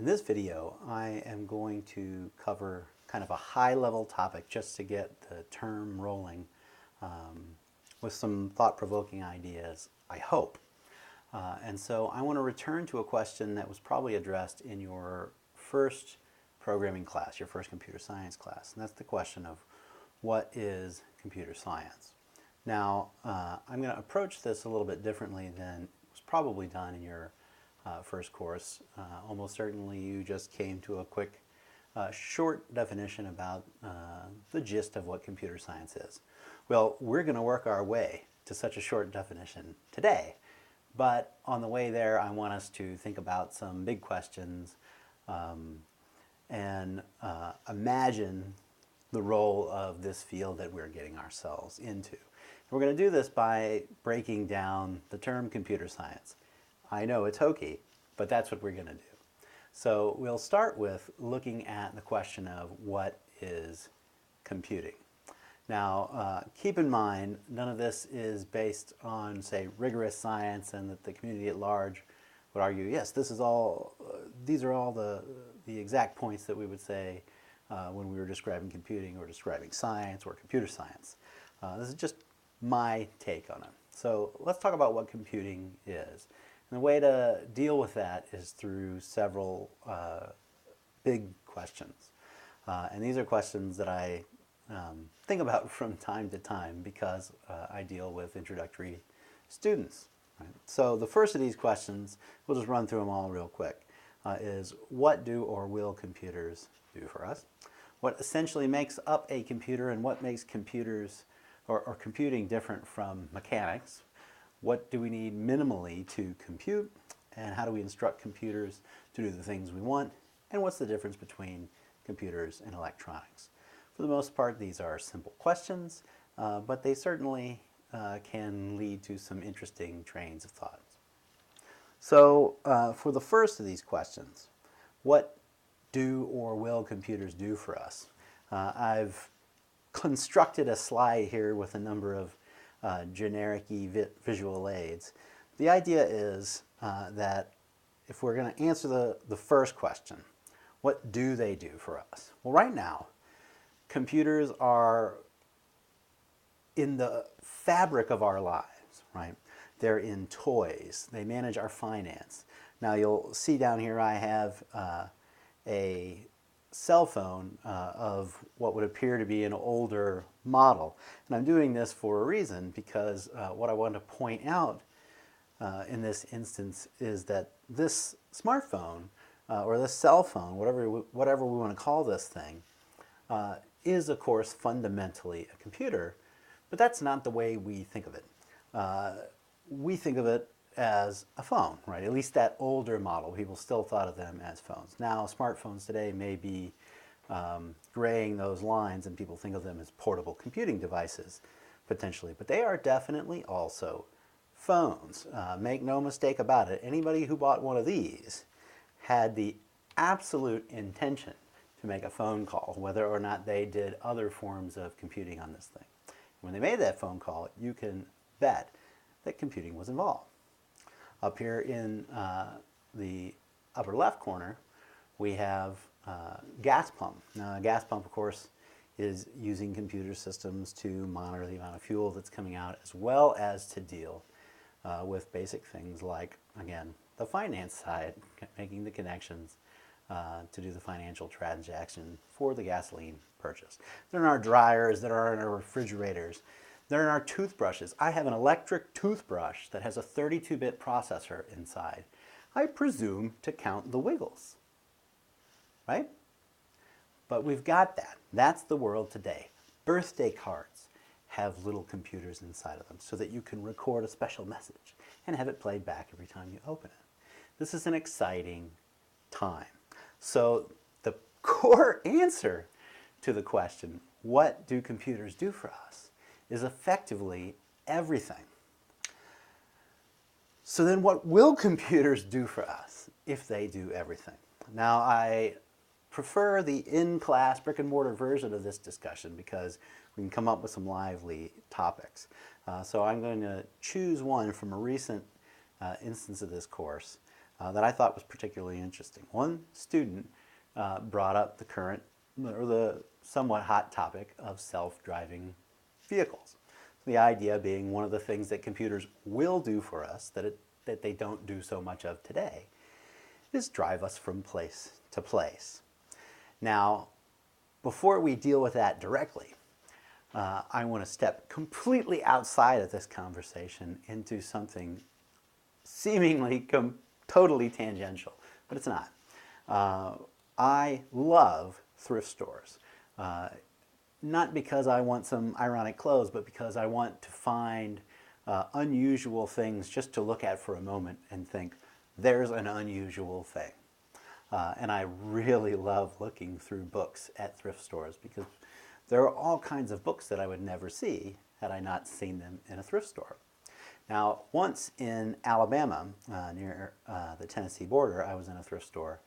In this video, I am going to cover kind of a high-level topic just to get the term rolling with some thought-provoking ideas, I hope. And so I want to return to a question that was probably addressed in your first programming class, your first computer science class, and that's the question of what is computer science? Now, I'm going to approach this a little bit differently than was probably done in your first course. Almost certainly you just came to a quick, short definition about the gist of what computer science is. Well, we're going to work our way to such a short definition today, but on the way there I want us to think about some big questions and imagine the role of this field that we're getting ourselves into. And we're going to do this by breaking down the term computer science. I know it's hokey, but that's what we're going to do. So we'll start with looking at the question of what is computing. Now, keep in mind, none of this is based on, say, rigorous science, and that the community at large would argue, yes, this is all, these are all the exact points that we would say when we were describing computing or describing science or computer science. This is just my take on it. So let's talk about what computing is. And the way to deal with that is through several big questions. And these are questions that I think about from time to time because I deal with introductory students. Right? So the first of these questions, we'll just run through them all real quick, is what do or will computers do for us? What essentially makes up a computer and what makes computers or computing different from mechanics? What do we need minimally to compute? And how do we instruct computers to do the things we want? And what's the difference between computers and electronics? For the most part, these are simple questions, but they certainly can lead to some interesting trains of thought. So for the first of these questions, what do or will computers do for us? I've constructed a slide here with a number of generic-y visual aids. The idea is that if we're going to answer the first question, what do they do for us? Well, right now, computers are in the fabric of our lives, right? They're in toys. They manage our finance. Now, you'll see down here I have a cell phone of what would appear to be an older model. And I'm doing this for a reason because what I want to point out in this instance is that this smartphone or this cell phone, whatever we want to call this thing, is of course fundamentally a computer, but that's not the way we think of it. We think of it as a phone, right? At least that older model, people still thought of them as phones. Now, smartphones today may be graying those lines and people think of them as portable computing devices, potentially, but they are definitely also phones. Make no mistake about it, anybody who bought one of these had the absolute intention to make a phone call, whether or not they did other forms of computing on this thing. When they made that phone call, you can bet that computing was involved. Up here in the upper left corner, we have gas pump. Now, a gas pump, of course, is using computer systems to monitor the amount of fuel that's coming out, as well as to deal with basic things like, again, the finance side, making the connections to do the financial transaction for the gasoline purchase. They're in our dryers, that are in our refrigerators. They're in our toothbrushes. I have an electric toothbrush that has a 32-bit processor inside. I presume to count the wiggles, right? But we've got that. That's the world today. Birthday cards have little computers inside of them so that you can record a special message and have it played back every time you open it. This is an exciting time. So the core answer to the question, what do computers do for us, is effectively everything. So then what will computers do for us if they do everything? Now, I prefer the in-class brick and mortar version of this discussion because we can come up with some lively topics. So I'm going to choose one from a recent instance of this course that I thought was particularly interesting. One student brought up the current, or the somewhat hot topic of self-driving vehicles. The idea being one of the things that computers will do for us that they don't do so much of today is drive us from place to place. Now, before we deal with that directly, I want to step completely outside of this conversation into something seemingly totally tangential, but it's not. I love thrift stores. Not because I want some ironic clothes, but because I want to find unusual things just to look at for a moment and think, there's an unusual thing. And I really love looking through books at thrift stores because there are all kinds of books that I would never see had I not seen them in a thrift store. Now, once in Alabama, near the Tennessee border, I was in a thrift store,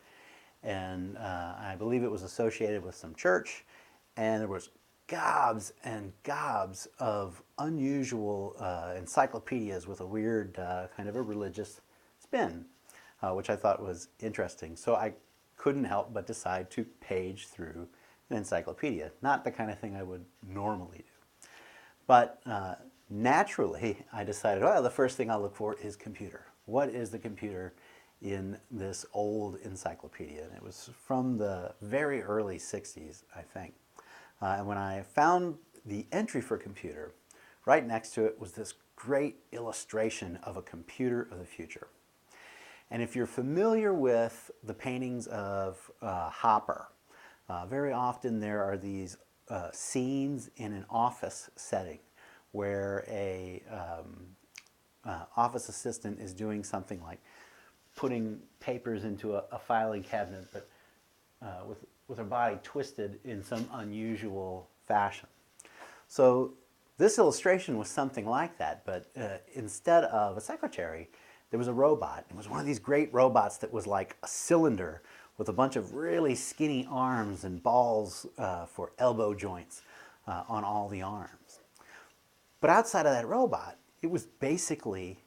and I believe it was associated with some church, and there was gobs and gobs of unusual encyclopedias with a weird kind of a religious spin, which I thought was interesting. So I couldn't help but decide to page through an encyclopedia. Not the kind of thing I would normally do. But naturally, I decided, well, the first thing I'll look for is computer. What is the computer in this old encyclopedia? And it was from the very early 60s, I think. And when I found the entry for computer, right next to it was this great illustration of a computer of the future. And if you're familiar with the paintings of Hopper, very often there are these scenes in an office setting where a office assistant is doing something like putting papers into a filing cabinet, but with her body twisted in some unusual fashion. So this illustration was something like that, but instead of a secretary, there was a robot. It was one of these great robots that was like a cylinder with a bunch of really skinny arms and balls for elbow joints on all the arms. But outside of that robot, it was basically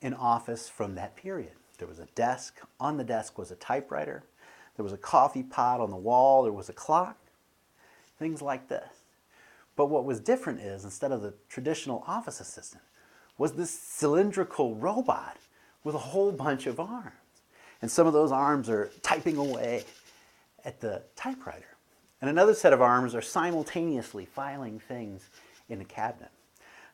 an office from that period. There was a desk. On the desk was a typewriter. There was a coffee pot on the wall. There was a clock. Things like this. But what was different is, instead of the traditional office assistant, was this cylindrical robot with a whole bunch of arms. And some of those arms are typing away at the typewriter. And another set of arms are simultaneously filing things in the cabinet.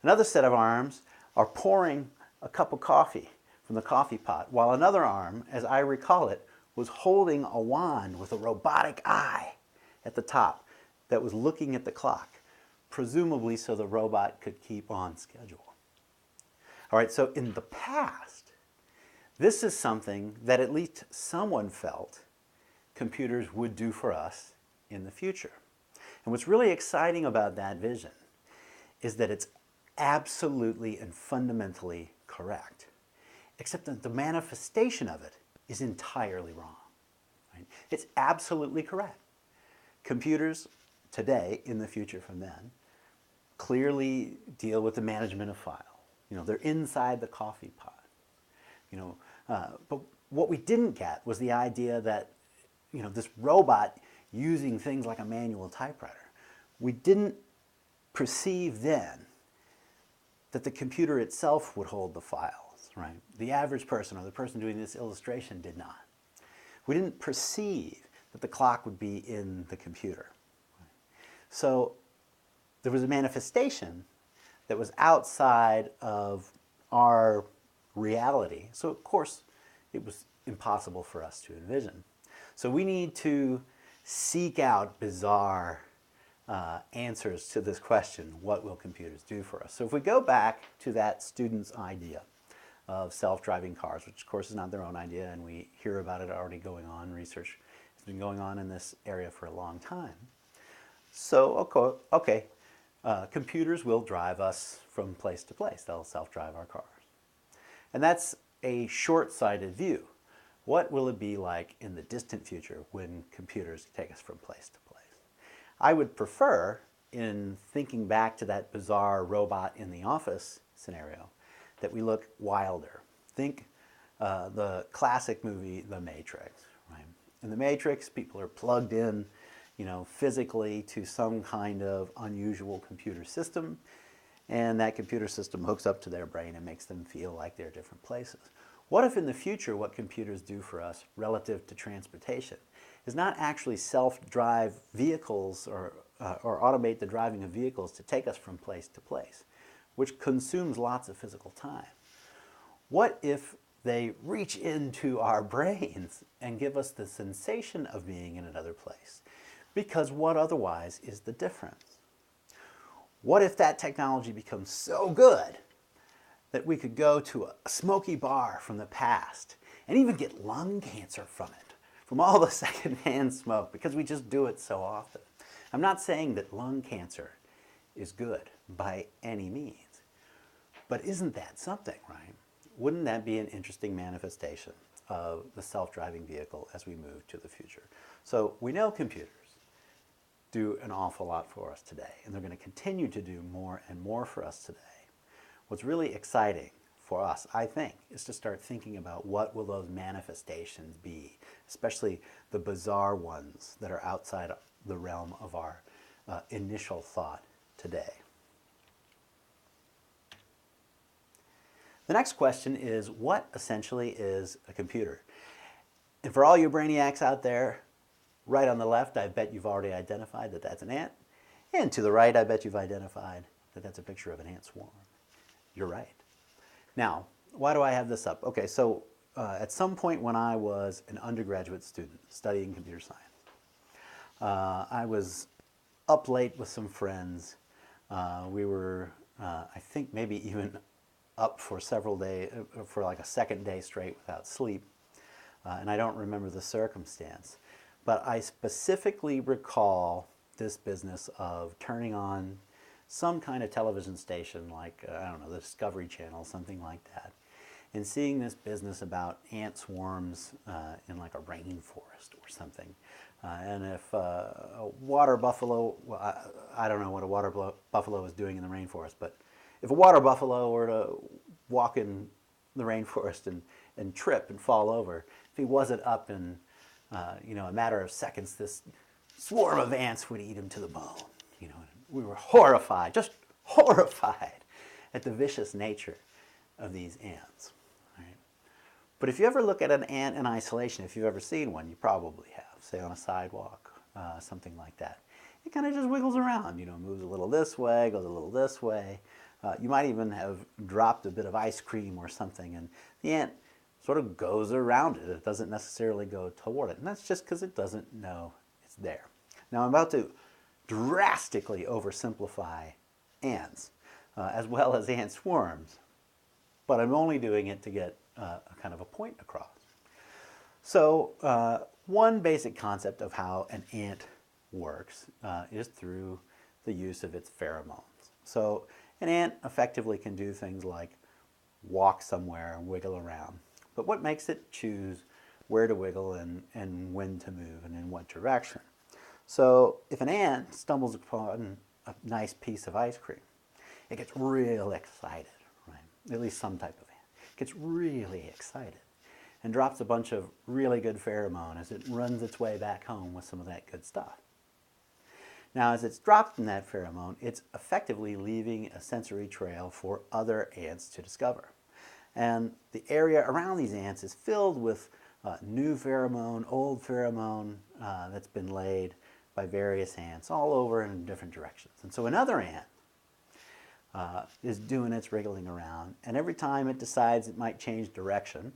Another set of arms are pouring a cup of coffee from the coffee pot, while another arm, as I recall it, was holding a wand with a robotic eye at the top that was looking at the clock, presumably so the robot could keep on schedule. All right, so in the past, this is something that at least someone felt computers would do for us in the future. And what's really exciting about that vision is that it's absolutely and fundamentally correct, except that the manifestation of it is entirely wrong. Right? It's absolutely correct. Computers today, in the future from then, clearly deal with the management of files. You know, they're inside the coffee pot. You know, but what we didn't get was the idea that, you know, this robot using things like a manual typewriter. We didn't perceive then that the computer itself would hold the files, right? The average person, or the person doing this illustration, did not. We didn't perceive that the clock would be in the computer. So there was a manifestation that was outside of our reality. So of course, it was impossible for us to envision. So we need to seek out bizarre answers to this question, what will computers do for us? So if we go back to that student's idea of self-driving cars, which of course is not their own idea, and we hear about it already going on, research has been going on in this area for a long time. So, okay, computers will drive us from place to place. They'll self-drive our cars. And that's a short-sighted view. What will it be like in the distant future when computers take us from place to place? I would prefer, in thinking back to that bizarre robot in the office scenario, that we look wilder. Think the classic movie, The Matrix, right? In The Matrix, people are plugged in, physically to some kind of unusual computer system, and that computer system hooks up to their brain and makes them feel like they're different places. What if in the future what computers do for us relative to transportation is not actually self-drive vehicles or automate the driving of vehicles to take us from place to place, which consumes lots of physical time? What if they reach into our brains and give us the sensation of being in another place? Because what otherwise is the difference? What if that technology becomes so good that we could go to a smoky bar from the past and even get lung cancer from it, from all the secondhand smoke, because we just do it so often? I'm not saying that lung cancer is good by any means, but isn't that something, right? Wouldn't that be an interesting manifestation of the self-driving vehicle as we move to the future? So we know computers do an awful lot for us today, and they're going to continue to do more and more for us today. What's really exciting for us, I think, is to start thinking about what will those manifestations be, especially the bizarre ones that are outside the realm of our initial thought today. The next question is, what essentially is a computer? And for all you brainiacs out there, right on the left, I bet you've already identified that that's an ant. And to the right, I bet you've identified that that's a picture of an ant swarm. You're right. Now, why do I have this up? Okay, so at some point when I was an undergraduate student studying computer science, I was up late with some friends. We were, I think, maybe even up for several days, for like a second day straight without sleep. And I don't remember the circumstance. But I specifically recall this business of turning on some kind of television station like, I don't know, the Discovery Channel, something like that, and seeing this business about ant swarms in like a rainforest or something. And if a water buffalo, well, I don't know what a water buffalo is doing in the rainforest, but if a water buffalo were to walk in the rainforest and trip and fall over, if he wasn't up in a matter of seconds, this swarm of ants would eat him to the bone. We were horrified, just horrified at the vicious nature of these ants. Right? But if you ever look at an ant in isolation, if you've ever seen one, you probably have, say on a sidewalk, something like that. It kind of just wiggles around, moves a little this way, goes a little this way. You might even have dropped a bit of ice cream or something, and the ant sort of goes around it. It doesn't necessarily go toward it. And that's just because it doesn't know it's there. Now I'm about to drastically oversimplify ants, as well as ant swarms, but I'm only doing it to get a kind of a point across. So one basic concept of how an ant works is through the use of its pheromones. So an ant effectively can do things like walk somewhere and wiggle around. But what makes it choose where to wiggle and when to move and in what direction? So if an ant stumbles upon a nice piece of ice cream, it gets real excited, right? At least some type of ant. It gets really excited and drops a bunch of really good pheromone as it runs its way back home with some of that good stuff. Now, as it's dropped in that pheromone, it's effectively leaving a sensory trail for other ants to discover. And the area around these ants is filled with new pheromone, old pheromone that's been laid by various ants all over in different directions. And so another ant is doing its wriggling around, and every time it decides it might change direction,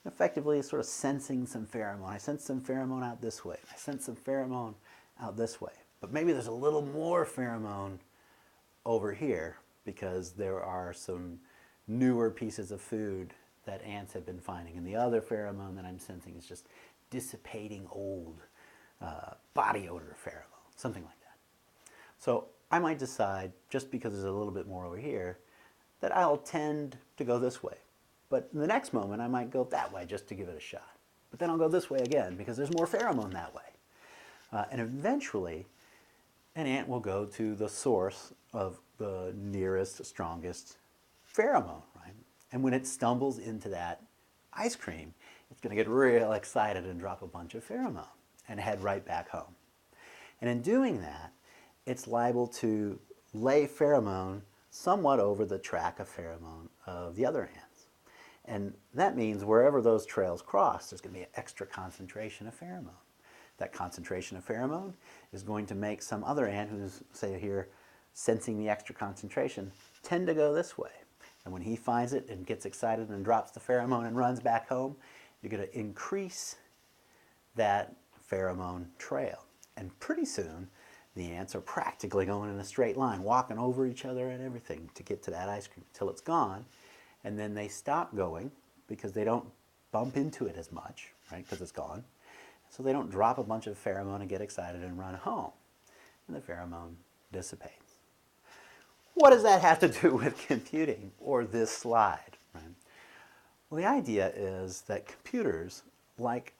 effectively it's sort of sensing some pheromone. I sense some pheromone out this way. I sense some pheromone out this way. But maybe there's a little more pheromone over here because there are some newer pieces of food that ants have been finding. And the other pheromone that I'm sensing is just dissipating old body odor pheromone, something like that. So I might decide, just because there's a little bit more over here, that I'll tend to go this way. But in the next moment, I might go that way just to give it a shot. But then I'll go this way again because there's more pheromone that way. And eventually, an ant will go to the source of the nearest, strongest pheromone, right? And when it stumbles into that, ice cream, it's going to get real excited and drop a bunch of pheromone and head right back home. And in doing that, it's liable to lay pheromone somewhat over the track of pheromone of the other ants. And that means wherever those trails cross, there's going to be an extra concentration of pheromone. That concentration of pheromone is going to make some other ant who's, say here, sensing the extra concentration, tend to go this way. And when he finds it and gets excited and drops the pheromone and runs back home, you're going to increase that pheromone trail. And pretty soon, the ants are practically going in a straight line, walking over each other and everything to get to that ice cream until it's gone. And then they stop going because they don't bump into it as much, right, because it's gone. So they don't drop a bunch of pheromone and get excited and run home. And the pheromone dissipates. What does that have to do with computing or this slide? Right? Well, the idea is that computers, like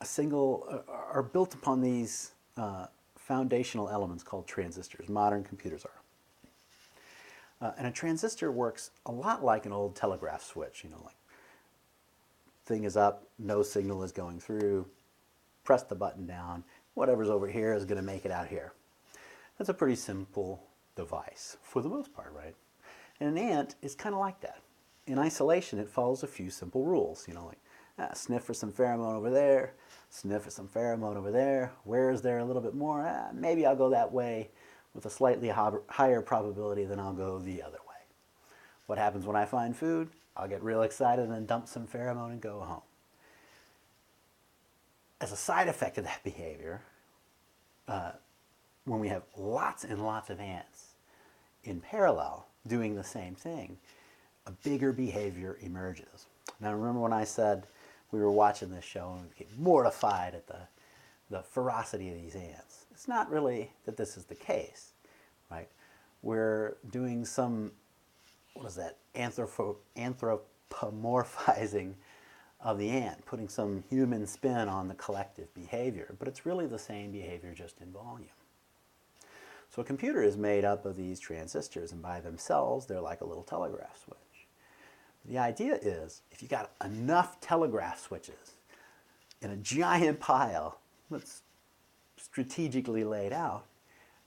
are built upon these foundational elements called transistors. Modern computers are. And a transistor works a lot like an old telegraph switch. You know, like thing is up, no signal is going through, press the button down, whatever's over here is going to make it out here. That's a pretty simple device for the most part, right? And an ant is kind of like that. In isolation, it follows a few simple rules, you know, like sniff for some pheromone over there, sniff for some pheromone over there. Where is there a little bit more? Maybe I'll go that way with a slightly higher probability than I'll go the other way. What happens when I find food? I'll get real excited and then dump some pheromone and go home. As a side effect of that behavior, when we have lots and lots of ants in parallel doing the same thing, a bigger behavior emerges. Now remember when I said we were watching this show and we became mortified at the ferocity of these ants? It's not really that this is the case, right? We're doing some, what is that, anthropomorphizing of the ant, putting some human spin on the collective behavior, but it's really the same behavior just in volume. So a computer is made up of these transistors, and by themselves, they're like a little telegraph switch. The idea is, if you got enough telegraph switches in a giant pile that's strategically laid out,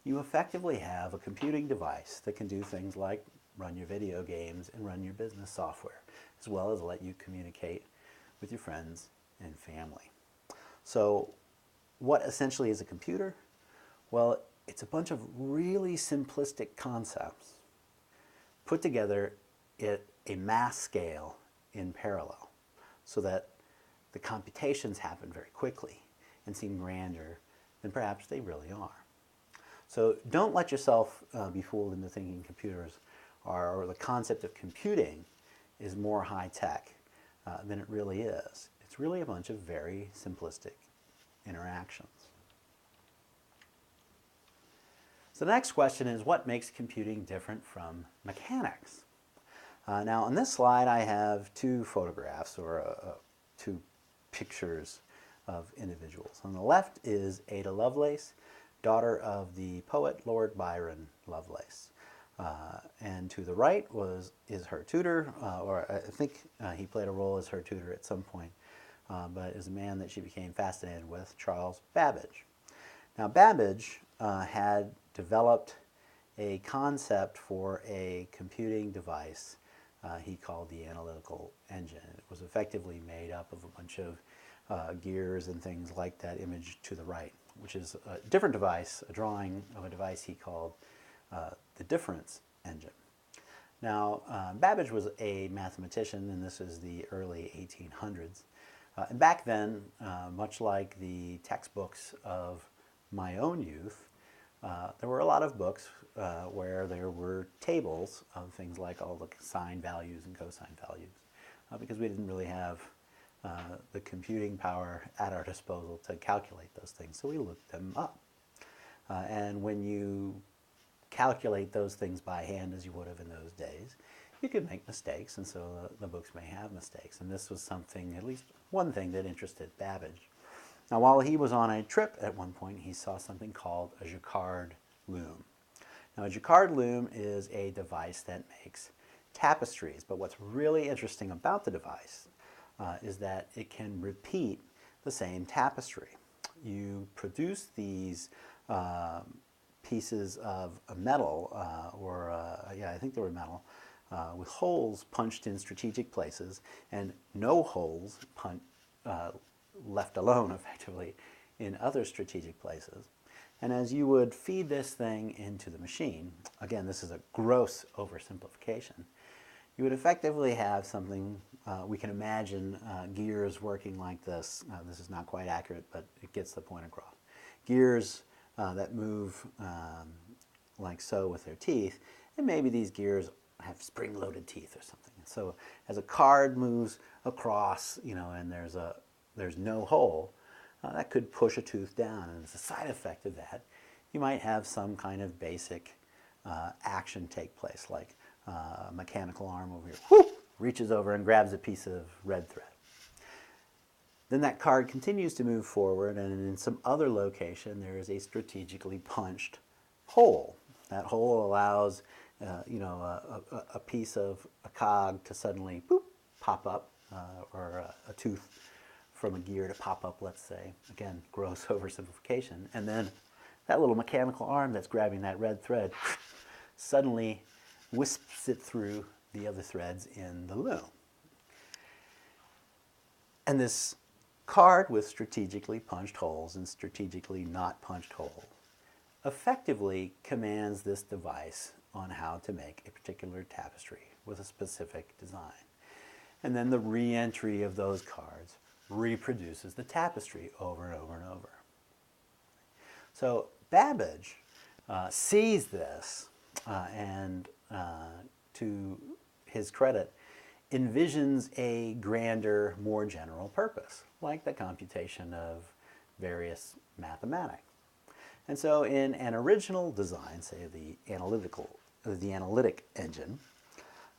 you effectively have a computing device that can do things like run your video games and run your business software, as well as let you communicate with your friends and family. So what essentially is a computer? Well, it's a bunch of really simplistic concepts put together at a mass scale in parallel so that the computations happen very quickly and seem grander than perhaps they really are. So don't let yourself be fooled into thinking computers or the concept of computing is more high tech than it really is. It's really a bunch of very simplistic interactions. So the next question is, what makes computing different from mechanics? Now on this slide I have two photographs or two pictures of individuals. On the left is Ada Lovelace, daughter of the poet Lord Byron Lovelace. And to the right is her tutor, or I think he played a role as her tutor at some point, but is a man that she became fascinated with, Charles Babbage. Now Babbage had developed a concept for a computing device he called the analytical engine. It was effectively made up of a bunch of gears and things like that image to the right, which is a different device, a drawing of a device he called the difference engine. Now, Babbage was a mathematician, and this is the early 1800s. And back then, much like the textbooks of my own youth, there were a lot of books where there were tables of things like all the sine values and cosine values, because we didn't really have the computing power at our disposal to calculate those things, so we looked them up. And when you calculate those things by hand as you would have in those days, you could make mistakes, and so the books may have mistakes. And this was something, at least one thing, that interested Babbage. Now, while he was on a trip at one point, he saw something called a Jacquard loom. Now, a Jacquard loom is a device that makes tapestries, but what's really interesting about the device is that it can repeat the same tapestry. You produce these pieces of a metal, yeah, I think they were metal, with holes punched in strategic places and no holes left alone, effectively, in other strategic places. And as you would feed this thing into the machine, again, this is a gross oversimplification, you would effectively have something, we can imagine gears working like this. This is not quite accurate, but it gets the point across. Gears that move like so with their teeth, and maybe these gears have spring-loaded teeth or something. And so as a card moves across, and there's no hole, that could push a tooth down. And as a side effect of that, you might have some kind of basic action take place, like a mechanical arm over here, whoop, reaches over and grabs a piece of red thread. Then that card continues to move forward, and in some other location, there is a strategically punched hole. That hole allows, a piece of a cog to suddenly boop, pop up, or a tooth from a gear to pop up, let's say. Again, gross oversimplification. And then that little mechanical arm that's grabbing that red thread suddenly wisps it through the other threads in the loom. And this card with strategically punched holes and strategically not punched holes effectively commands this device on how to make a particular tapestry with a specific design. And then the re-entry of those cards reproduces the tapestry over and over and over. So Babbage sees this and, to his credit, envisions a grander, more general purpose, like the computation of various mathematics. And so in an original design, say the analytic engine,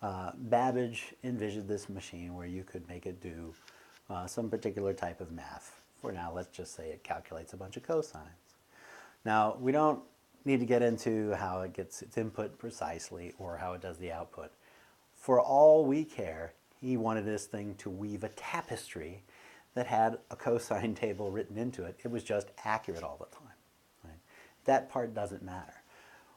Babbage envisioned this machine where you could make it do some particular type of math. For now, let's just say it calculates a bunch of cosines. Now, we don't need to get into how it gets its input precisely or how it does the output. For all we care, he wanted this thing to weave a tapestry that had a cosine table written into it. It was just accurate all the time. Right? That part doesn't matter.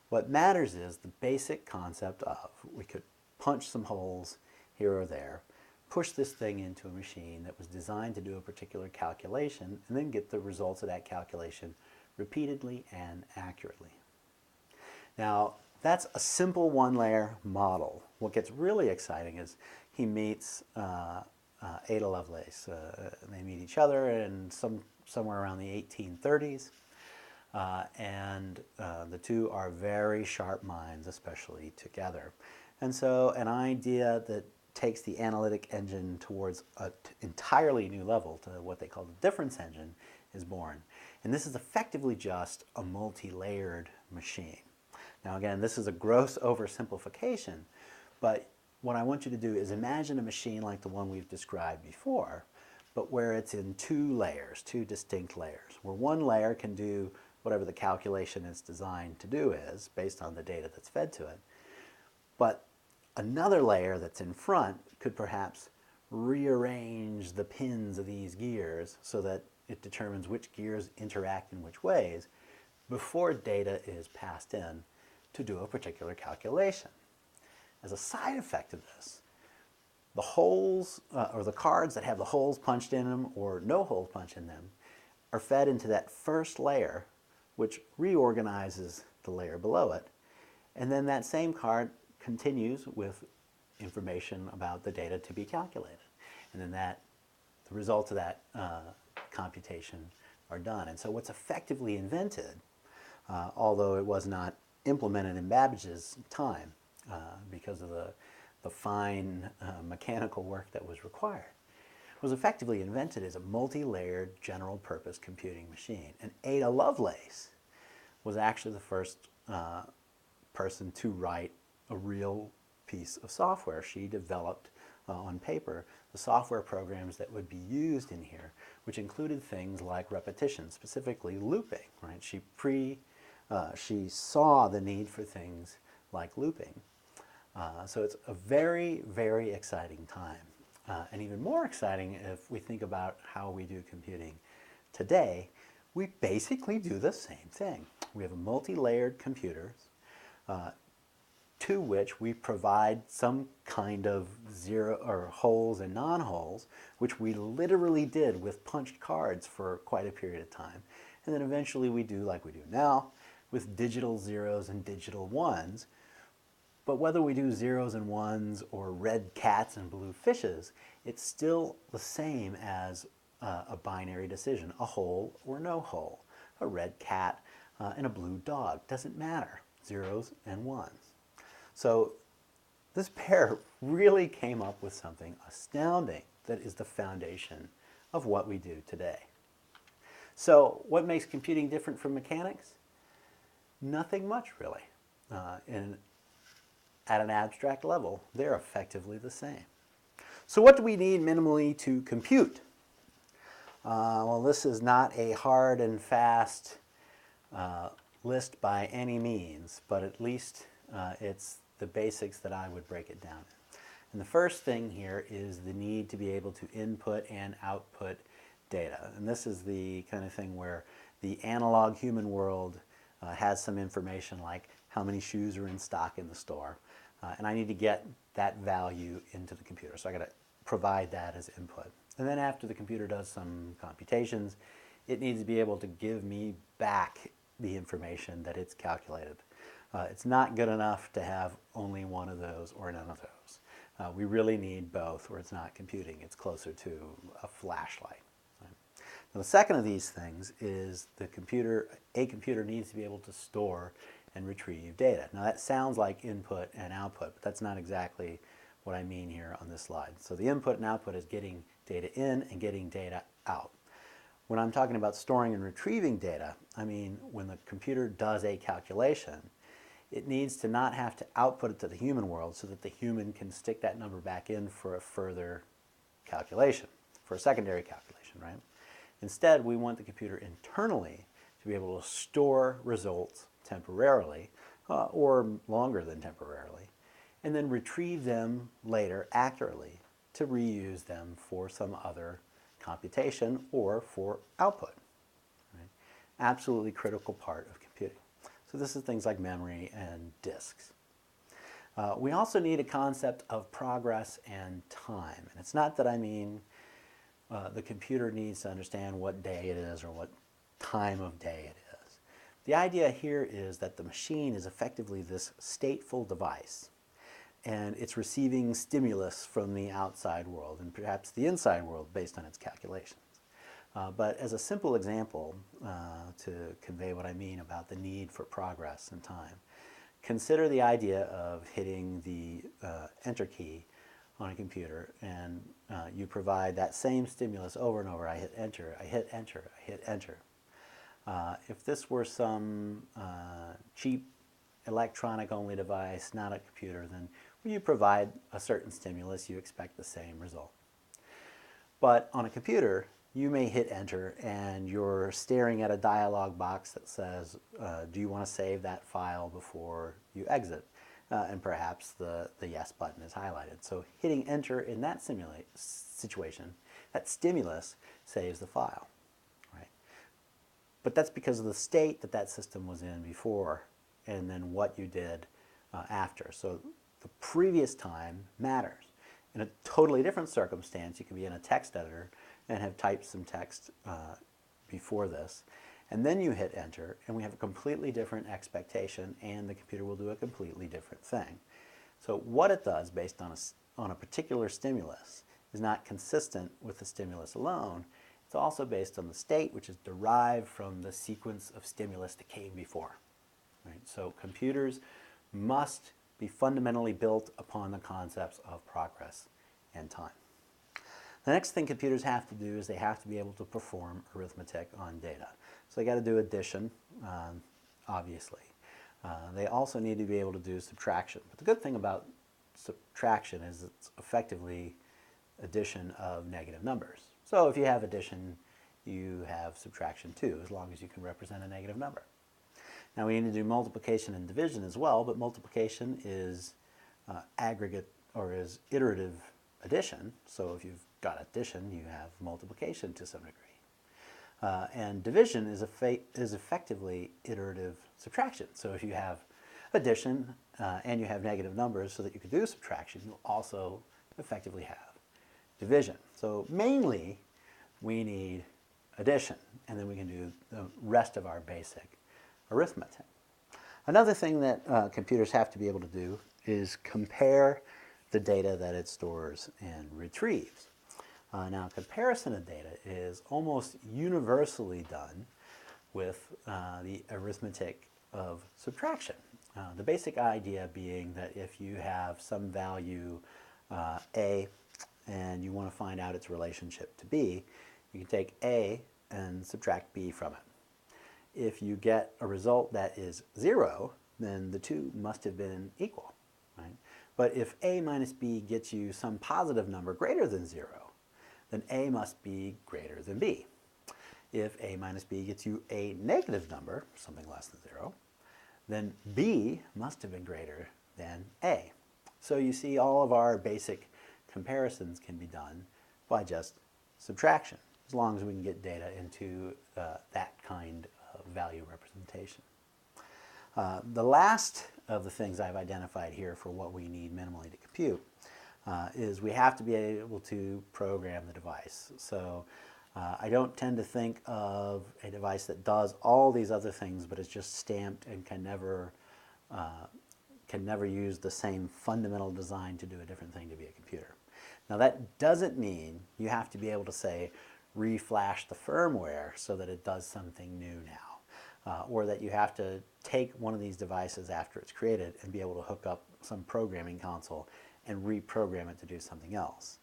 What matters is the basic concept of we could punch some holes here or there, push this thing into a machine that was designed to do a particular calculation, and then get the results of that calculation repeatedly and accurately. Now, that's a simple one-layer model. What gets really exciting is he meets Ada Lovelace. They meet each other in somewhere around the 1830s, and the two are very sharp minds, especially together. And so an idea that takes the analytic engine towards an entirely new level, to what they call the difference engine, is born. And this is effectively just a multi-layered machine. Now again, this is a gross oversimplification, but what I want you to do is imagine a machine like the one we've described before, but where it's in two layers, two distinct layers, where one layer can do whatever the calculation it's designed to do is, based on the data that's fed to it. But another layer that's in front could perhaps rearrange the pins of these gears so that it determines which gears interact in which ways before data is passed in to do a particular calculation. As a side effect of this, the holes, or the cards that have the holes punched in them or no holes punched in them, are fed into that first layer, which reorganizes the layer below it, and then that same card continues with information about the data to be calculated. And then the results of that computation are done. And so what's effectively invented, although it was not implemented in Babbage's time because of the fine mechanical work that was required, was effectively invented as a multi-layered general purpose computing machine. And Ada Lovelace was actually the first person to write a real piece of software. She developed on paper the software programs that would be used in here, which included things like repetition, specifically looping. Right? She saw the need for things like looping. So it's a very, very exciting time. And even more exciting if we think about how we do computing today, we basically do the same thing. We have a multi-layered computers to which we provide some kind of zero or holes and non-holes, which we literally did with punched cards for quite a period of time. And then eventually we do like we do now with digital zeros and digital ones. But whether we do zeros and ones or red cats and blue fishes, it's still the same as a binary decision, a hole or no hole, a red cat and a blue dog. Doesn't matter, zeros and ones. So this pair really came up with something astounding that is the foundation of what we do today. So what makes computing different from mechanics? Nothing much, really. At an abstract level, they're effectively the same. So what do we need minimally to compute? Well, this is not a hard and fast list by any means, but at least it's the basics that I would break it down in. And the first thing here is the need to be able to input and output data. And this is the kind of thing where the analog human world has some information like how many shoes are in stock in the store. And I need to get that value into the computer. So I got to provide that as input. And then after the computer does some computations, it needs to be able to give me back the information that it's calculated. It's not good enough to have only one of those or none of those. We really need both, or it's not computing. It's closer to a flashlight. Right? Now, the second of these things is a computer needs to be able to store and retrieve data. Now that sounds like input and output, but that's not exactly what I mean here on this slide. So the input and output is getting data in and getting data out. When I'm talking about storing and retrieving data, I mean when the computer does a calculation, it needs to not have to output it to the human world so that the human can stick that number back in for a further calculation, for a secondary calculation, right? Instead, we want the computer internally to be able to store results temporarily, or longer than temporarily, and then retrieve them later accurately to reuse them for some other computation or for output. Right? Absolutely critical part of computing. So this is things like memory and disks. We also need a concept of progress and time. And it's not that I mean the computer needs to understand what day it is or what time of day it is. The idea here is that the machine is effectively this stateful device, and it's receiving stimulus from the outside world and perhaps the inside world based on its calculations. But as a simple example to convey what I mean about the need for progress and time, consider the idea of hitting the enter key on a computer, and you provide that same stimulus over and over. I hit enter, I hit enter, I hit enter. If this were some cheap electronic-only device, not a computer, then when you provide a certain stimulus, you expect the same result. But on a computer, you may hit enter and you're staring at a dialog box that says, do you want to save that file before you exit? And perhaps the yes button is highlighted. So hitting enter in that situation, that stimulus saves the file. But that's because of the state that that system was in before and then what you did after. So the previous time matters. In a totally different circumstance, you could be in a text editor and have typed some text before this, and then you hit enter, and we have a completely different expectation, and the computer will do a completely different thing. So what it does based on a particular stimulus is not consistent with the stimulus alone. It's also based on the state, which is derived from the sequence of stimulus that came before. Right? So computers must be fundamentally built upon the concepts of progress and time. The next thing computers have to do is they have to be able to perform arithmetic on data. So they got to do addition, obviously. They also need to be able to do subtraction. But the good thing about subtraction is it's effectively addition of negative numbers. So if you have addition, you have subtraction too, as long as you can represent a negative number. Now we need to do multiplication and division as well, but multiplication is aggregate or is iterative addition. So if you've got addition, you have multiplication to some degree. And division is effectively iterative subtraction. So if you have addition and you have negative numbers so that you can do subtraction, you'll also effectively have division. So mainly we need addition, and then we can do the rest of our basic arithmetic. Another thing that computers have to be able to do is compare the data that it stores and retrieves. Now, comparison of data is almost universally done with the arithmetic of subtraction. The basic idea being that if you have some value A and you want to find out its relationship to B, you can take A and subtract B from it. If you get a result that is 0, then the two must have been equal, right? But if A minus B gets you some positive number greater than 0, then A must be greater than B. If A minus B gets you a negative number, something less than 0, then B must have been greater than A. So you see all of our basic comparisons can be done by just subtraction, as long as we can get data into that kind of value representation. The last of the things I've identified here for what we need minimally to compute is we have to be able to program the device. So I don't tend to think of a device that does all these other things but is just stamped and can never use the same fundamental design to do a different thing to be a computer. Now that doesn't mean you have to be able to say reflash the firmware so that it does something new now, or that you have to take one of these devices after it's created and be able to hook up some programming console and reprogram it to do something else.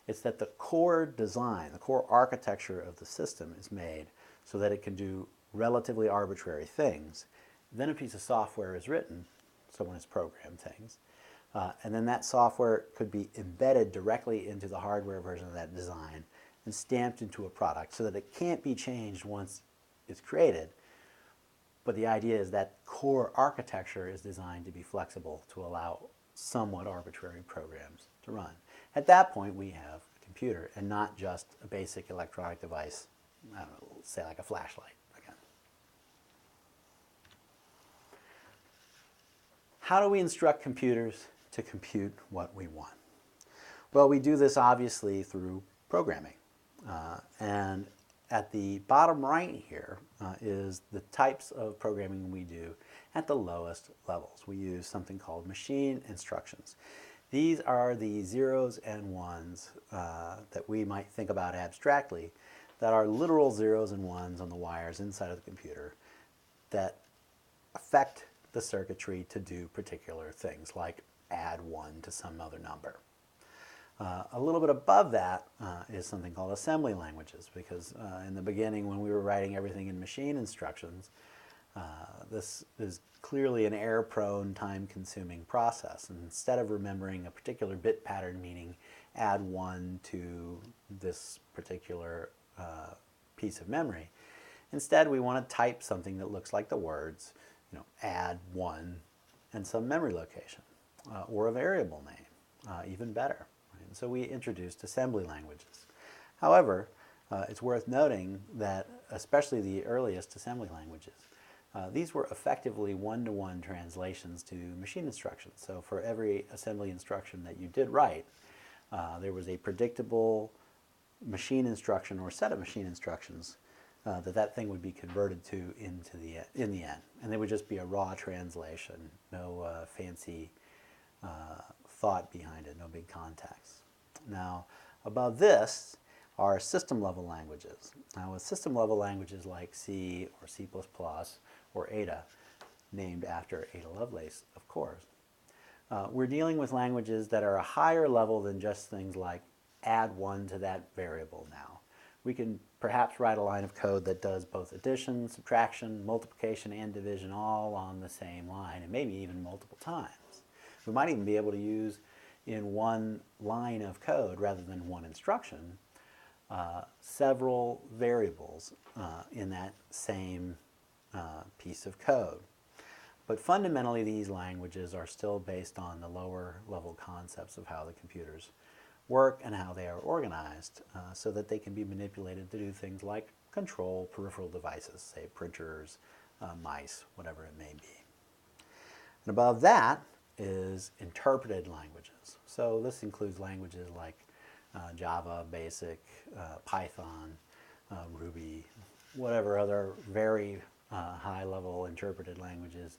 It's that the core design, the core architecture of the system is made so that it can do relatively arbitrary things. Then a piece of software is written, someone has programmed things, and then that software could be embedded directly into the hardware version of that design and stamped into a product so that it can't be changed once it's created. But the idea is that core architecture is designed to be flexible to allow somewhat arbitrary programs to run. At that point, we have a computer and not just a basic electronic device, I don't know, say like a flashlight again. How do we instruct computers to compute what we want? Well, we do this obviously through programming. And at the bottom right here is the types of programming we do at the lowest levels. We use something called machine instructions. These are the zeros and ones that we might think about abstractly, that are literal zeros and ones on the wires inside of the computer that affect the circuitry to do particular things, like add 1 to some other number. A little bit above that is something called assembly languages, because in the beginning when we were writing everything in machine instructions, this is clearly an error-prone, time-consuming process. And instead of remembering a particular bit pattern, meaning add 1 to this particular piece of memory, instead we want to type something that looks like the words, add 1 and some memory location, or a variable name, even better. Right? So we introduced assembly languages. However, it's worth noting that especially the earliest assembly languages, these were effectively one-to-one translations to machine instructions. So for every assembly instruction that you did write, there was a predictable machine instruction or set of machine instructions that thing would be converted to in the end. And they would just be a raw translation, no fancy thought behind it, no big context. Now, above this are system-level languages. Now, with system-level languages like C or C++ or Ada, named after Ada Lovelace, of course, we're dealing with languages that are a higher level than just things like add 1 to that variable now. We can perhaps write a line of code that does both addition, subtraction, multiplication, and division all on the same line, and maybe even multiple times. We might even be able to use in one line of code, rather than one instruction, several variables in that same piece of code. But fundamentally, these languages are still based on the lower level concepts of how the computers work and how they are organized so that they can be manipulated to do things like control peripheral devices, say printers, mice, whatever it may be. And above that is interpreted languages. So this includes languages like Java, Basic, Python, Ruby, whatever other very high-level interpreted languages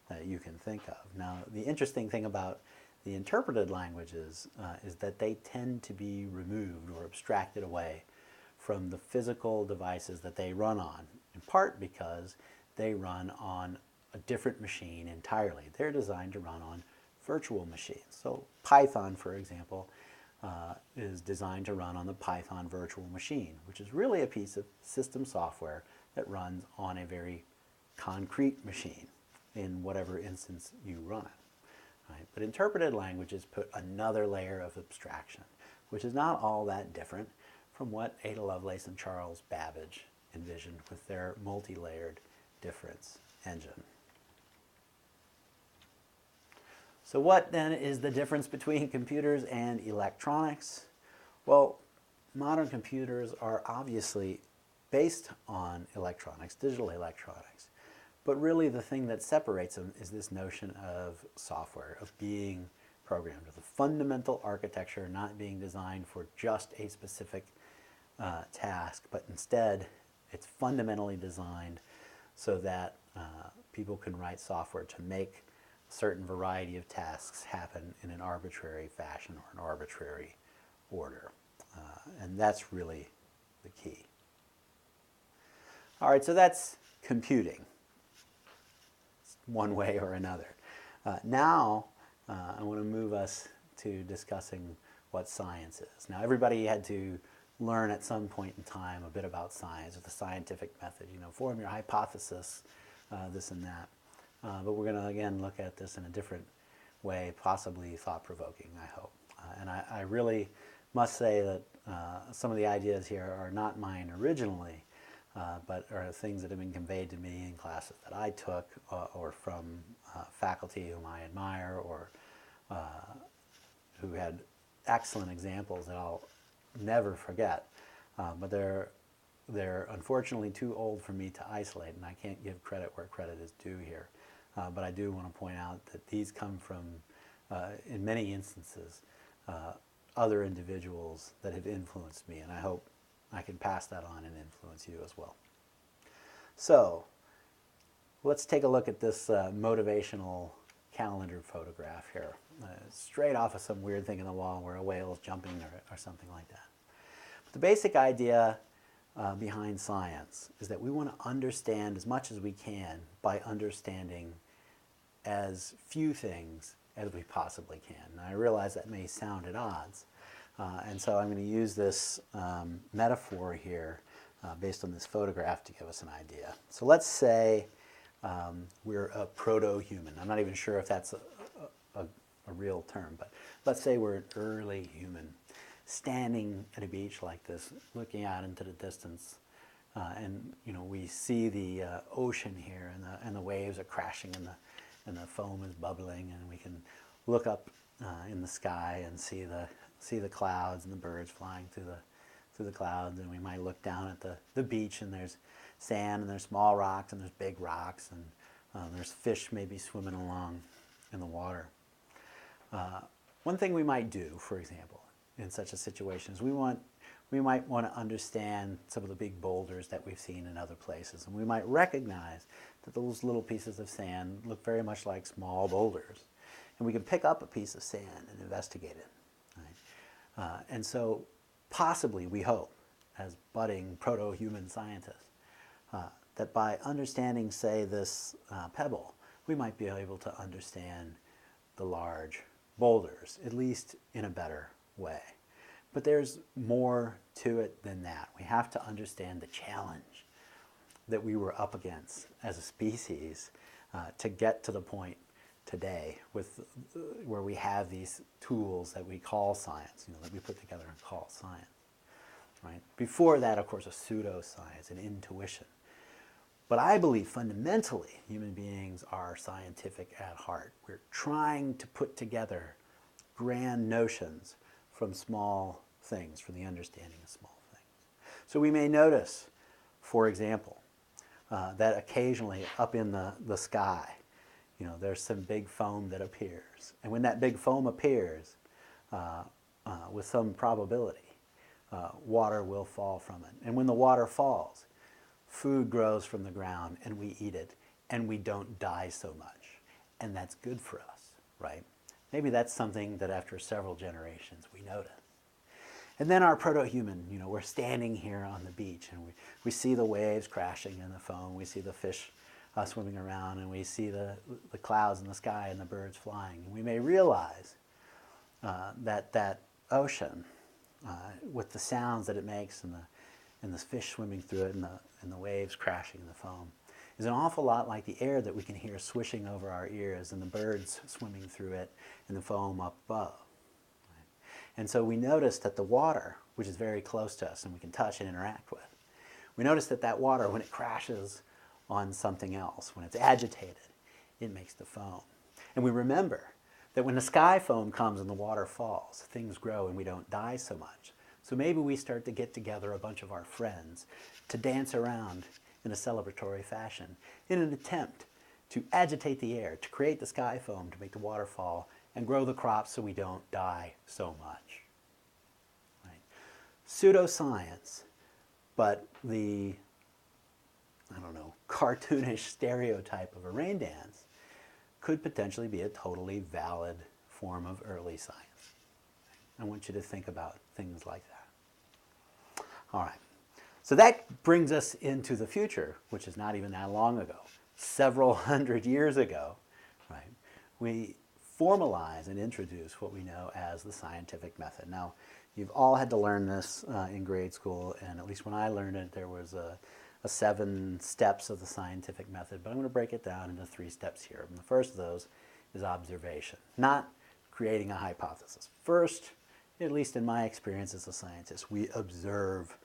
that you can think of. Now, the interesting thing about the interpreted languages is that they tend to be removed or abstracted away from the physical devices that they run on, in part because they run on a different machine entirely. They're designed to run on virtual machines. So Python, for example, is designed to run on the Python virtual machine, which is really a piece of system software that runs on a very concrete machine in whatever instance you run it. Right? But interpreted languages put another layer of abstraction, which is not all that different from what Ada Lovelace and Charles Babbage envisioned with their multi-layered difference engine. So what then is the difference between computers and electronics? Well, modern computers are obviously based on electronics, digital electronics. But really the thing that separates them is this notion of software, of being programmed, with a fundamental architecture not being designed for just a specific task, but instead it's fundamentally designed so that people can write software to make a certain variety of tasks happen in an arbitrary fashion or an arbitrary order. And that's really the key. All right, so that's computing, one way or another. Now, I want to move us to discussing what science is. Now, everybody had to learn at some point in time a bit about science, or the scientific method, form your hypothesis, this and that. But we're going to, again, look at this in a different way, possibly thought-provoking, I hope. And I really must say that some of the ideas here are not mine originally, but are things that have been conveyed to me in classes that I took or from faculty whom I admire or who had excellent examples that I'll never forget. But they're unfortunately too old for me to isolate, and I can't give credit where credit is due here. But I do want to point out that these come from, in many instances, other individuals that have influenced me, and I hope I can pass that on and influence you as well. So let's take a look at this motivational calendar photograph here. Straight off of some weird thing in the wall where a whale is jumping or something like that. But the basic idea behind science is that we want to understand as much as we can by understanding as few things as we possibly can. And I realize that may sound at odds. And so I'm going to use this metaphor here based on this photograph to give us an idea. So let's say we're a proto-human. I'm not even sure if that's a real term, but let's say we're an early human standing at a beach like this, looking out into the distance, and we see the ocean here, and the waves are crashing, and the foam is bubbling, and we can look up in the sky and see the clouds and the birds flying through the clouds, and we might look down at the beach, and there's sand, and there's small rocks, and there's big rocks, and there's fish maybe swimming along in the water. One thing we might do, for example, in such a situation is we might want to understand some of the big boulders that we've seen in other places, and we might recognize that those little pieces of sand look very much like small boulders, and we can pick up a piece of sand and investigate it. Right? And so possibly we hope, as budding proto-human scientists, that by understanding, say, this pebble, we might be able to understand the large boulders, at least in a better way. But there's more to it than that. We have to understand the challenge that we were up against as a species to get to the point today where we have these tools that we call science, that we put together and call science. Right? Before that, of course, a pseudoscience, an intuition. But I believe fundamentally human beings are scientific at heart. We're trying to put together grand notions from small things, from the understanding of small things. So we may notice, for example, that occasionally up in the sky, there's some big foam that appears. And when that big foam appears, with some probability, water will fall from it. And when the water falls, food grows from the ground and we eat it and we don't die so much. And that's good for us, right? Maybe that's something that after several generations we notice. And then our proto-human, we're standing here on the beach and we see the waves crashing in the foam, we see the fish swimming around, and we see the clouds in the sky and the birds flying. And we may realize that ocean, with the sounds that it makes and the fish swimming through it and the waves crashing in the foam, is an awful lot like the air that we can hear swishing over our ears and the birds swimming through it and the foam up above. Right? And so we notice that the water, which is very close to us and we can touch and interact with, we notice that water, when it crashes on something else, when it's agitated, it makes the foam. And we remember that when the sky foam comes and the water falls, things grow and we don't die so much. So maybe we start to get together a bunch of our friends to dance around in a celebratory fashion in an attempt to agitate the air, to create the sky foam, to make the water fall, and grow the crops so we don't die so much. Right? Pseudoscience, but the, cartoonish stereotype of a rain dance could potentially be a totally valid form of early science. I want you to think about things like that. All right. So that brings us into the future, which is not even that long ago. Several hundred years ago, right, we formalize and introduce what we know as the scientific method. Now, you've all had to learn this in grade school, and at least when I learned it, there was a 7 steps of the scientific method, but I'm going to break it down into 3 steps here. And the first of those is observation, not creating a hypothesis. First, at least in my experience as a scientist, we observe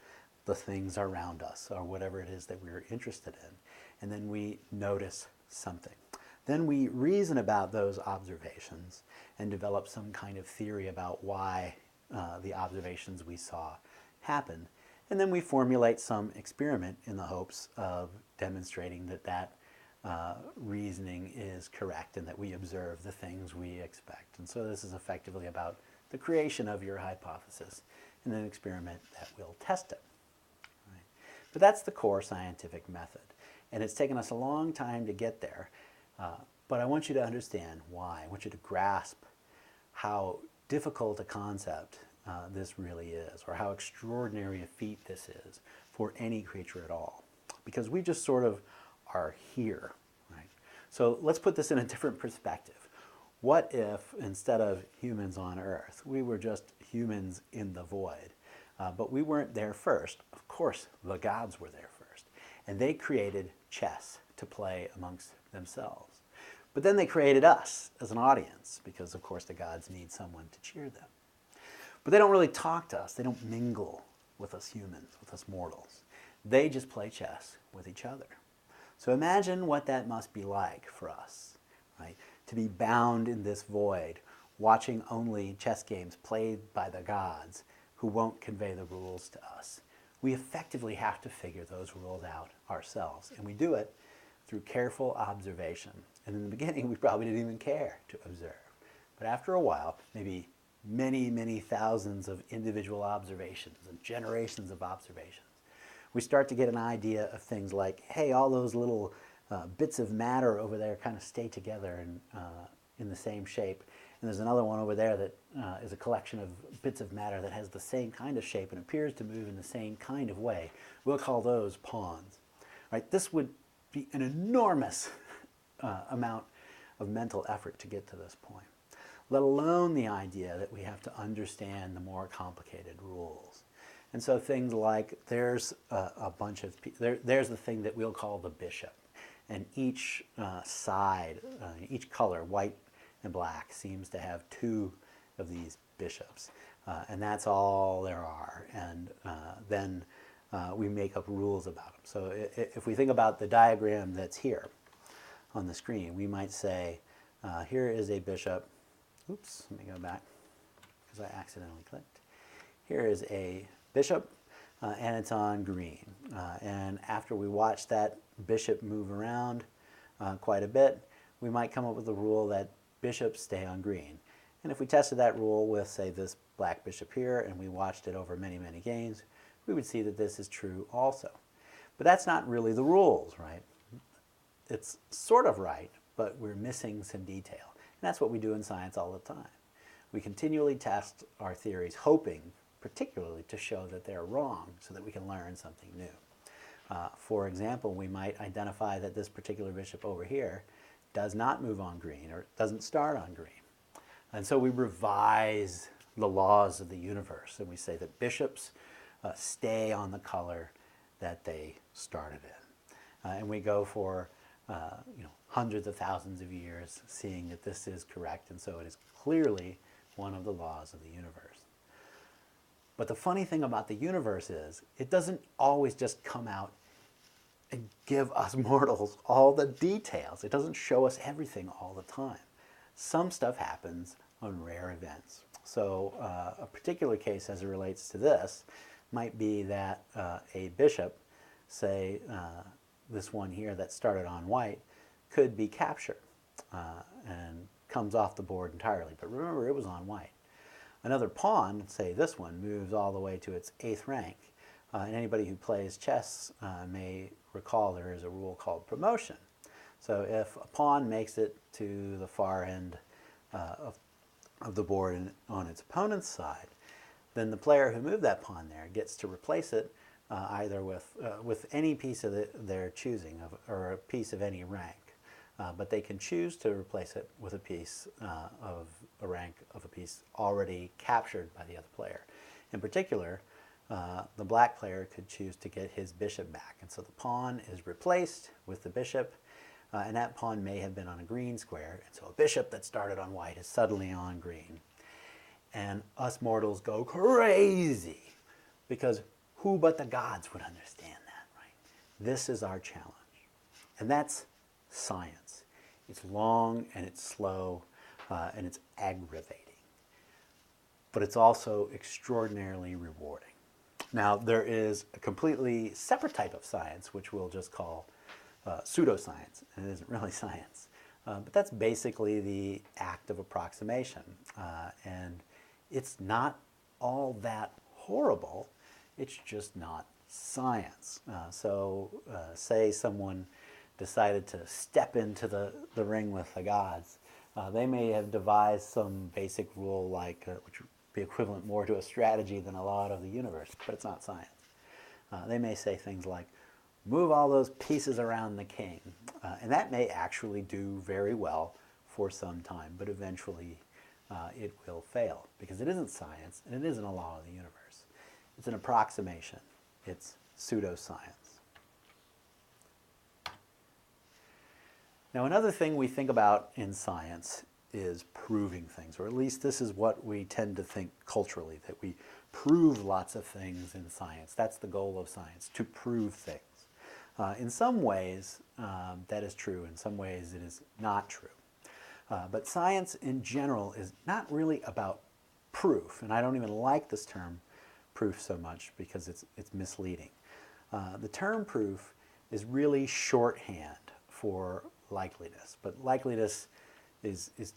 the things around us, or whatever it is that we're interested in, and then we notice something. Then we reason about those observations and develop some kind of theory about why the observations we saw happened. And then we formulate some experiment in the hopes of demonstrating that reasoning is correct and that we observe the things we expect. And so this is effectively about the creation of your hypothesis and an experiment that will test it. Right? But that's the core scientific method. And it's taken us a long time to get there. But I want you to understand why. I want you to grasp how difficult a concept this really is, or how extraordinary a feat this is for any creature at all. Because we just sort of are here, right? So let's put this in a different perspective. What if, instead of humans on Earth, we were just humans in the void? But we weren't there first. Of course, the gods were there first. And they created chess to play amongst themselves. But then they created us as an audience, because of course the gods need someone to cheer them. But they don't really talk to us. They don't mingle with us humans, with us mortals. They just play chess with each other. So imagine what that must be like for us, right? To be bound in this void, watching only chess games played by the gods who won't convey the rules to us. We effectively have to figure those rules out ourselves. And we do it through careful observation. And in the beginning, we probably didn't even care to observe. But after a while, maybe many, many thousands of individual observations and generations of observations, we start to get an idea of things like, hey, all those little bits of matter over there kind of stay together and, in the same shape. And there's another one over there that is a collection of bits of matter that has the same kind of shape and appears to move in the same kind of way. We'll call those pawns. Right? This would be an enormous amount of mental effort to get to this point, let alone the idea that we have to understand the more complicated rules. And so things like there's a bunch of, there's the thing that we'll call the bishop. And each side, each color, white and black, seems to have 2 of these bishops. And that's all there are. And then we make up rules about them. So if we think about the diagram that's here on the screen, we might say, here is a bishop. Oops, let me go back. because I accidentally clicked. Here is a bishop, and it's on green. And after we watch that bishop move around quite a bit, we might come up with a rule that bishops stay on green. And if we tested that rule with, say, this black bishop here, and we watched it over many, many games, we would see that this is true also. But that's not really the rules, right? It's sort of right, but we're missing some detail. And that's what we do in science all the time. We continually test our theories, hoping particularly to show that they're wrong so that we can learn something new. For example, we might identify that this particular bishop over here does not move on green or doesn't start on green. And so we revise the laws of the universe and we say that bishops stay on the color that they started in. And we go for hundreds of thousands of years seeing that this is correct, and so it is clearly one of the laws of the universe. But the funny thing about the universe is it doesn't always just come out and give us mortals all the details. It doesn't show us everything all the time. Some stuff happens on rare events. So a particular case as it relates to this might be that a bishop, say this one here that started on white, could be captured and comes off the board entirely. But remember, it was on white. Another pawn, say this one, moves all the way to its 8th rank. And anybody who plays chess may recall there is a rule called promotion. So if a pawn makes it to the far end of the board and on its opponent's side, then the player who moved that pawn there gets to replace it either with any piece of their choosing, or a piece of any rank. But they can choose to replace it with a piece of a rank of a piece already captured by the other player. In particular, the black player could choose to get his bishop back. And so the pawn is replaced with the bishop, and that pawn may have been on a green square. And so a bishop that started on white is suddenly on green. And us mortals go crazy, because who but the gods would understand that, right? This is our challenge. And that's science. It's long and it's slow and it's aggravating. But it's also extraordinarily rewarding. Now, there is a completely separate type of science, which we'll just call pseudoscience, and it isn't really science. But that's basically the act of approximation. And it's not all that horrible, it's just not science. So say someone decided to step into the ring with the gods. They may have devised some basic rule like, which would be equivalent more to a strategy than a law of the universe, but it's not science. They may say things like, move all those pieces around the king. And that may actually do very well for some time, but eventually it will fail, because it isn't science and it isn't a law of the universe. It's an approximation. It's pseudoscience. Now, another thing we think about in science is proving things, or at least this is what we tend to think culturally, that we prove lots of things in science. That's the goal of science, to prove things. In some ways, that is true. In some ways, it is not true. But science in general is not really about proof, and I don't even like this term proof so much because it's misleading. The term proof is really shorthand for likeliness, but likeliness is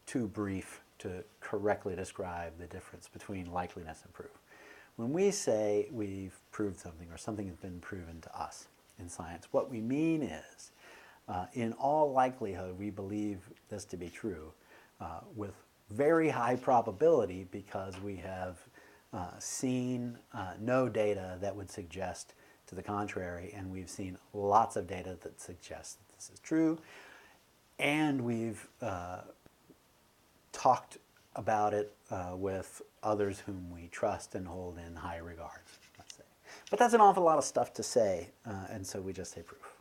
too brief to correctly describe the difference between likeliness and proof. When we say we've proved something, or something has been proven to us in science, what we mean is, in all likelihood, we believe this to be true with very high probability, because we have seen no data that would suggest to the contrary, and we've seen lots of data that suggests that this is true, and we've talked about it with others whom we trust and hold in high regard, let's say. But that's an awful lot of stuff to say, and so we just say proof.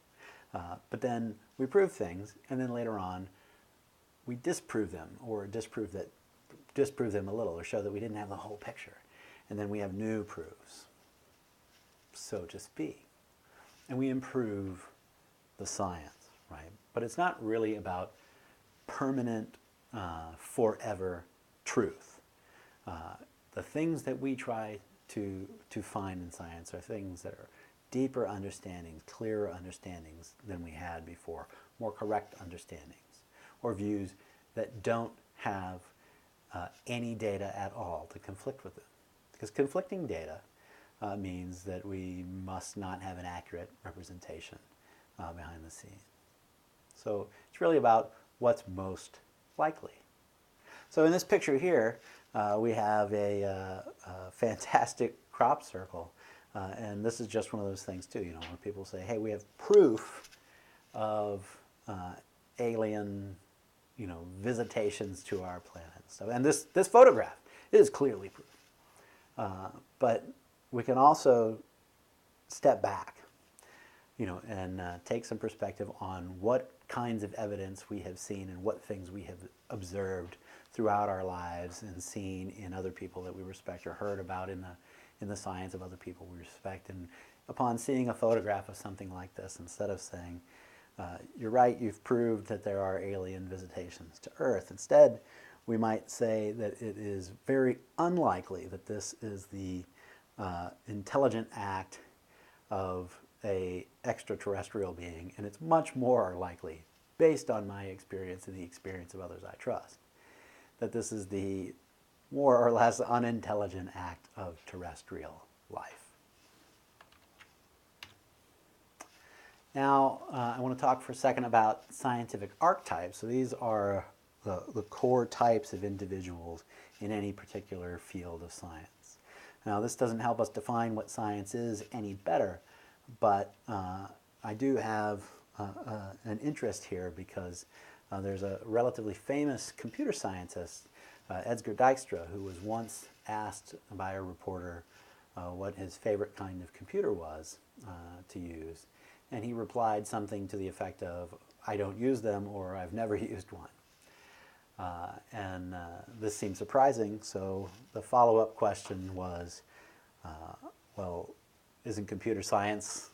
But then we prove things, and then later on we disprove them, or disprove them a little, or show that we didn't have the whole picture. And then we have new proofs, so to speak. And we improve the science, right? But it's not really about permanent, forever truth. The things that we try to find in science are things that are deeper understandings, clearer understandings than we had before, more correct understandings, or views that don't have any data at all to conflict with it. Because conflicting data means that we must not have an accurate representation behind the scenes. So it's really about what's most likely. So in this picture here, we have a fantastic crop circle. And this is just one of those things too, where people say, hey, we have proof of alien, visitations to our planet. So, and this photograph is clearly proof. But we can also step back, and take some perspective on what kinds of evidence we have seen and what things we have observed throughout our lives and seen in other people that we respect or heard about in the science of other people we respect. And upon seeing a photograph of something like this, instead of saying, you're right, you've proved that there are alien visitations to Earth, instead we might say that it is very unlikely that this is the intelligent act of a extraterrestrial being, and it's much more likely, based on my experience and the experience of others I trust, that this is the more or less unintelligent act of terrestrial life. Now, I want to talk for a second about scientific archetypes. So these are the core types of individuals in any particular field of science. Now, this doesn't help us define what science is any better, but I do have an interest here because there's a relatively famous computer scientist, Edgar Dijkstra, who was once asked by a reporter what his favorite kind of computer was to use. And he replied something to the effect of, I don't use them, or I've never used one. This seemed surprising, so the follow-up question was, well, isn't computer science,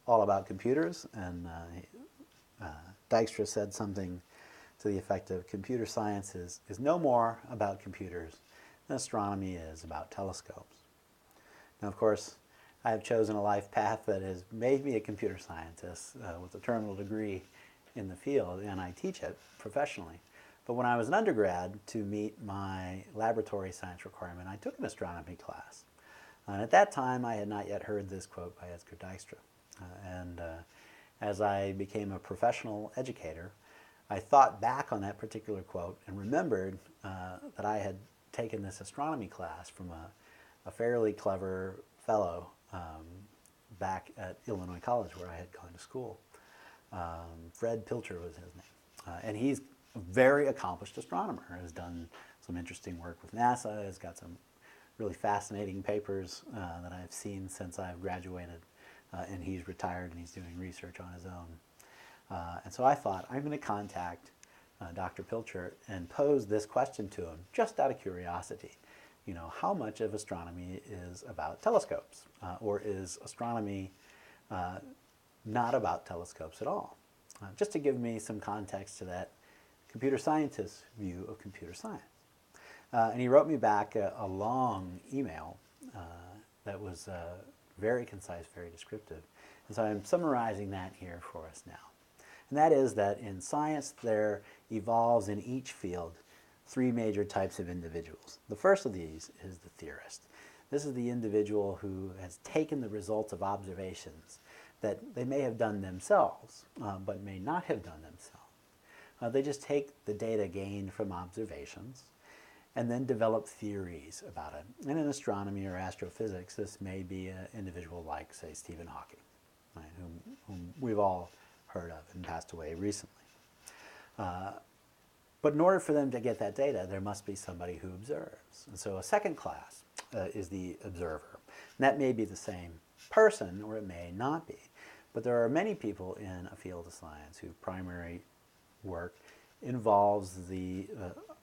all about computers? And Dijkstra said something to the effect of, computer science is no more about computers than astronomy is about telescopes. Now, of course, I have chosen a life path that has made me a computer scientist with a terminal degree in the field, and I teach it professionally. But when I was an undergrad, to meet my laboratory science requirement, I took an astronomy class. And at that time, I had not yet heard this quote by Edgar Dijkstra. As I became a professional educator, I thought back on that particular quote and remembered that I had taken this astronomy class from a fairly clever fellow back at Illinois College, where I had gone to school. Fred Pilcher was his name. And he's a very accomplished astronomer, has done some interesting work with NASA, has got some really fascinating papers that I've seen since I've graduated, and he's retired and he's doing research on his own. And so I thought, I'm going to contact Dr. Pilcher and pose this question to him, just out of curiosity. How much of astronomy is about telescopes? Or is astronomy not about telescopes at all? Just to give me some context to that computer scientist's view of computer science. And he wrote me back a long email that was very concise, very descriptive. And so I'm summarizing that here for us now. And that is that in science there evolves in each field three major types of individuals. The first of these is the theorist. This is the individual who has taken the results of observations that they may have done themselves, but may not have done themselves. They just take the data gained from observations and then develop theories about it. And in astronomy or astrophysics, this may be an individual like, say, Stephen Hawking, right, whom we've all heard of and passed away recently. But in order for them to get that data, there must be somebody who observes. And so a second class is the observer. And that may be the same person, or it may not be. But there are many people in a field of science whose primary work involves the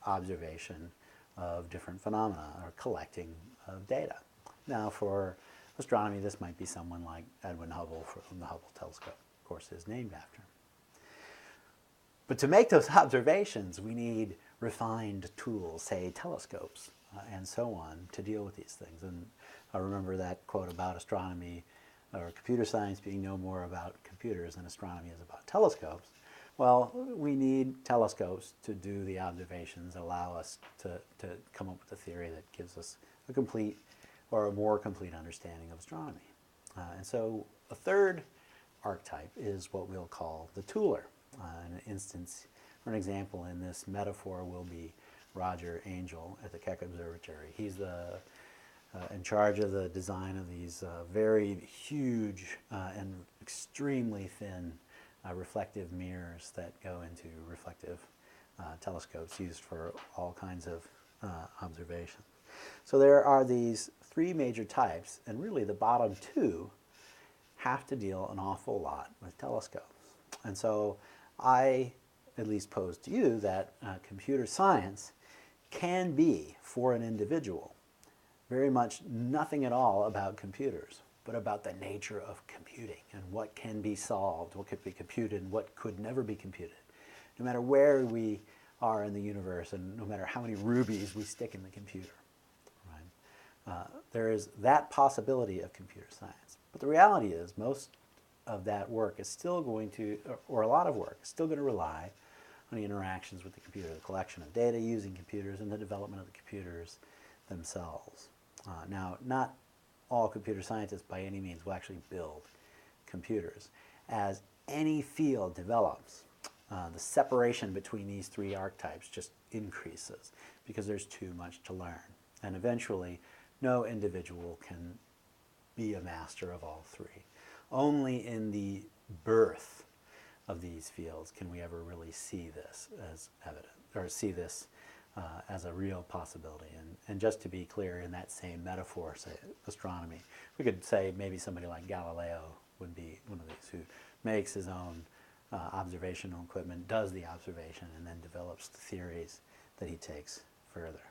observation of different phenomena or collecting of data. Now, for astronomy, this might be someone like Edwin Hubble from the Hubble telescope. Of course, is named after him. But to make those observations, we need refined tools, say telescopes. and so on to deal with these things. And I remember that quote about astronomy or computer science being no more about computers than astronomy is about telescopes. Well, we need telescopes to do the observations that allow us to come up with a theory that gives us a complete or a more complete understanding of astronomy. And so a third archetype is what we'll call the tooler. An instance, or an example in this metaphor will be Roger Angel at the Keck Observatory. He's in charge of the design of these very huge and extremely thin reflective mirrors that go into reflective telescopes used for all kinds of observation. So there are these three major types, and really the bottom two have to deal an awful lot with telescopes. And so I at least pose to you that computer science can be, for an individual, very much nothing at all about computers, but about the nature of computing and what can be solved, what could be computed, and what could never be computed. No matter where we are in the universe and no matter how many rubies we stick in the computer. Right? There is that possibility of computer science. But the reality is most of that work is still going to, or a lot of work, is still going to rely on the interactions with the computer, the collection of data using computers and the development of the computers themselves. Now, not all computer scientists by any means will actually build computers. As any field develops, the separation between these three archetypes just increases because there's too much to learn. And eventually, no individual can be a master of all three. Only in the birth of these fields can we ever really see this as evident, or see this as a real possibility. And just to be clear, in that same metaphor, say astronomy, we could say maybe somebody like Galileo would be one of these who makes his own observational equipment, does the observation, and then develops the theories that he takes further.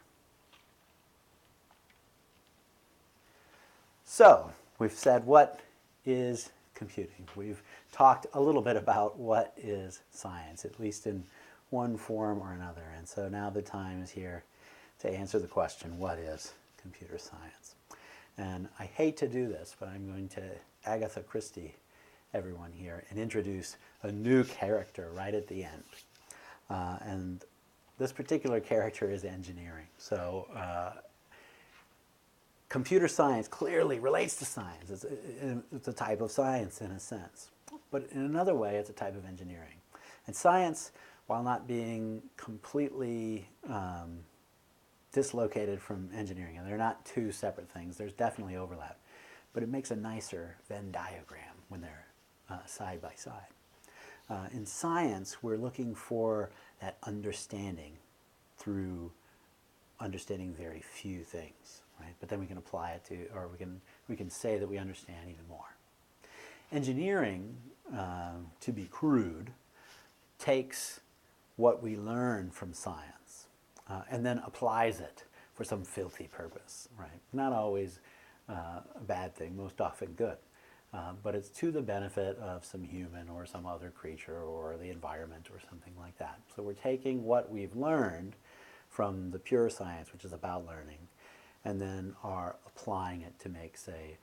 So, we've said what is computing. We've talked a little bit about what is science, at least in one form or another. And so now the time is here to answer the question, what is computer science? And I hate to do this, but I'm going to Agatha Christie everyone here and introduce a new character right at the end. And this particular character is engineering. So computer science clearly relates to science. It's a type of science in a sense. But in another way, it's a type of engineering. And science, while not being completely dislocated from engineering, and they're not two separate things, there's definitely overlap. But it makes a nicer Venn diagram when they're side by side. In science, we're looking for that understanding through understanding very few things, right? But then we can apply it to, or we can say that we understand even more. Engineering, to be crude, takes what we learn from science and then applies it for some filthy purpose, right? Not always a bad thing, most often good. But it's to the benefit of some human or some other creature or the environment or something like that. So we're taking what we've learned from the pure science, which is about learning, and then are applying it to make, say,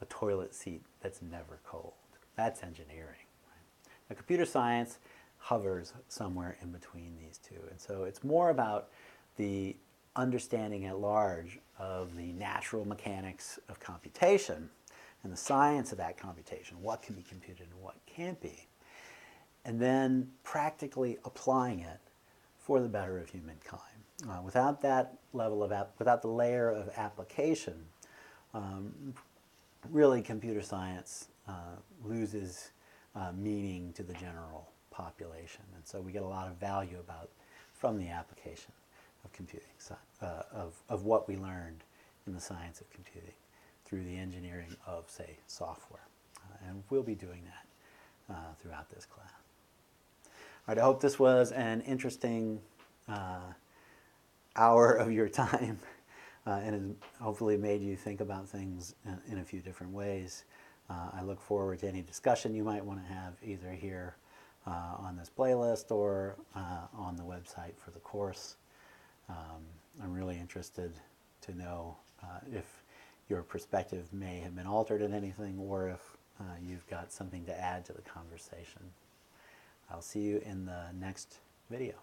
a toilet seat that's never cold. That's engineering. Right? Now, computer science hovers somewhere in between these two. And so it's more about the understanding at large of the natural mechanics of computation and the science of that computation, what can be computed and what can't be, and then practically applying it for the better of humankind. Without that level of, without the layer of application, really computer science loses meaning to the general population. And so we get a lot of value from the application of computing, of what we learned in the science of computing through the engineering of, say, software. And we'll be doing that throughout this class. All right, I hope this was an interesting hour of your time and has hopefully made you think about things in a few different ways. I look forward to any discussion you might want to have either here on this playlist or on the website for the course. I'm really interested to know if your perspective may have been altered in anything, or if you've got something to add to the conversation. I'll see you in the next video.